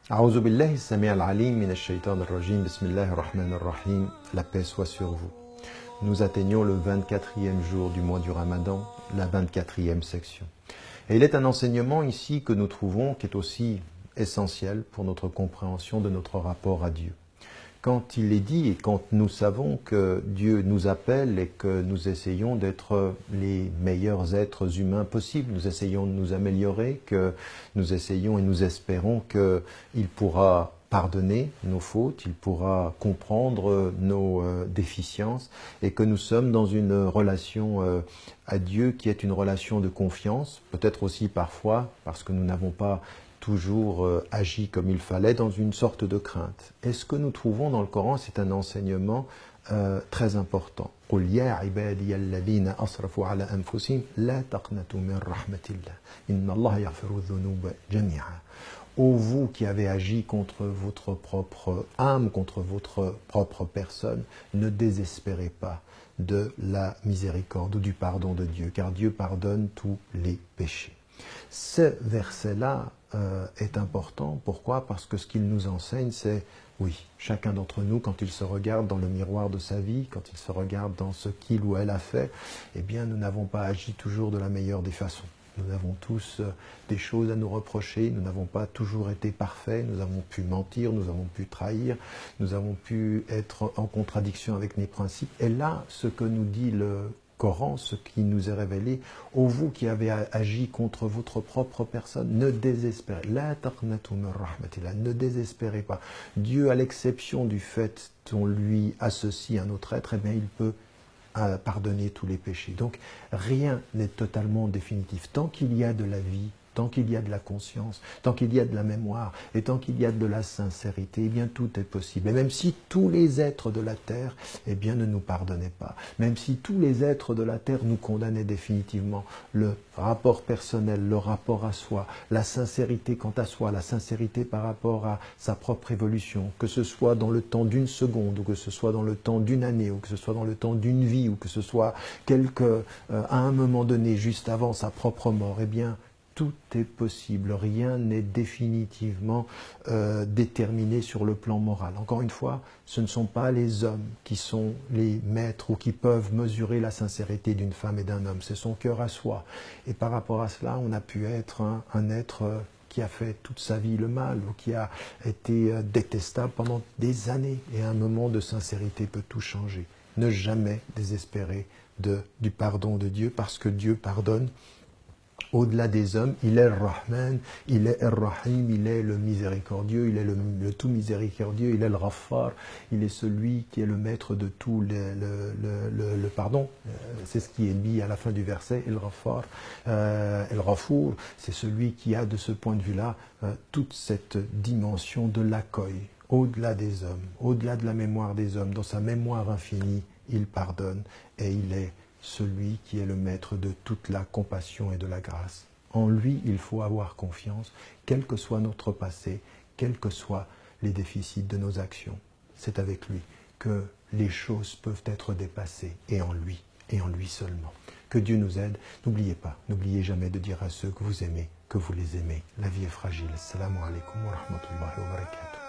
A'oudhu billahi as-sami' al-alim minash shaitan ar-rajim. Bismillahir rahmanir rahim. La paix soit sur vous. Nous atteignons le 24e jour du mois du Ramadan, la 24e section. Et il est un enseignement ici que nous trouvons qui est aussi essentiel pour notre compréhension de notre rapport à Dieu. Quand il est dit et quand nous savons que Dieu nous appelle et que nous essayons d'être les meilleurs êtres humains possibles, nous essayons de nous améliorer, que nous essayons et nous espérons qu'il pourra pardonner nos fautes, il pourra comprendre nos déficiences et que nous sommes dans une relation à Dieu qui est une relation de confiance, peut-être aussi parfois parce que nous n'avons pas toujours agi comme il fallait, dans une sorte de crainte. Et ce que nous trouvons dans le Coran, c'est un enseignement très important. قُلْ يَا عِبَادِيَ الَّذِينَ أَصْرَفُوا عَلَى أَنفُسِهِمْ لَا تَقْنَطُوا مِنْ رَحْمَةِ اللَّهِ إِنَّ اللَّهَ يَغْفِرُ الذُّنُوبَ جَمِيعًا. Ô vous qui avez agi contre votre propre âme, contre votre propre personne, ne désespérez pas de la miséricorde ou du pardon de Dieu, car Dieu pardonne tous les péchés. Ce verset-là est important. Pourquoi? Parce que ce qu'il nous enseigne, c'est, oui, chacun d'entre nous, quand il se regarde dans le miroir de sa vie, quand il se regarde dans ce qu'il ou elle a fait, eh bien, nous n'avons pas agi toujours de la meilleure des façons. Nous avons tous des choses à nous reprocher, nous n'avons pas toujours été parfaits, nous avons pu mentir, nous avons pu trahir, nous avons pu être en contradiction avec nos principes. Et là, ce que nous dit le Coran, ce qui nous est révélé, ô vous qui avez agi contre votre propre personne, ne désespérez. La taqnatu min rahmatillah, ne désespérez pas. Dieu, à l'exception du fait qu'on lui associe un autre être, eh bien, il peut pardonner tous les péchés. Donc, rien n'est totalement définitif. Tant qu'il y a de la vie, tant qu'il y a de la conscience, tant qu'il y a de la mémoire et tant qu'il y a de la sincérité, eh bien tout est possible. Et même si tous les êtres de la terre, eh bien ne nous pardonnaient pas, même si tous les êtres de la terre nous condamnaient définitivement, le rapport personnel, le rapport à soi, la sincérité quant à soi, la sincérité par rapport à sa propre évolution, que ce soit dans le temps d'une seconde, ou que ce soit dans le temps d'une année, ou que ce soit dans le temps d'une vie, ou que ce soit à un moment donné, juste avant sa propre mort, eh bien tout est possible, rien n'est définitivement déterminé sur le plan moral. Encore une fois, ce ne sont pas les hommes qui sont les maîtres ou qui peuvent mesurer la sincérité d'une femme et d'un homme, c'est son cœur à soi. Et par rapport à cela, on a pu être un être qui a fait toute sa vie le mal ou qui a été détestable pendant des années. Et un moment de sincérité peut tout changer. Ne jamais désespérer du pardon de Dieu parce que Dieu pardonne. Au-delà des hommes, il est le Rahman, il est le Rahim, il est le miséricordieux, il est le tout miséricordieux, il est le Ghaffar, il est celui qui est le maître de tout le pardon. C'est ce qui est dit à la fin du verset, el Ghaffar, el Ghafour, c'est celui qui a de ce point de vue-là toute cette dimension de l'accueil, au-delà des hommes, au-delà de la mémoire des hommes, dans sa mémoire infinie, il pardonne et il est celui qui est le maître de toute la compassion et de la grâce. En lui, il faut avoir confiance, quel que soit notre passé, quels que soient les déficits de nos actions. C'est avec lui que les choses peuvent être dépassées, et en lui seulement. Que Dieu nous aide. N'oubliez pas, n'oubliez jamais de dire à ceux que vous aimez, que vous les aimez. La vie est fragile. Assalamu alaikum wa rahmatullahi wa barakatuh.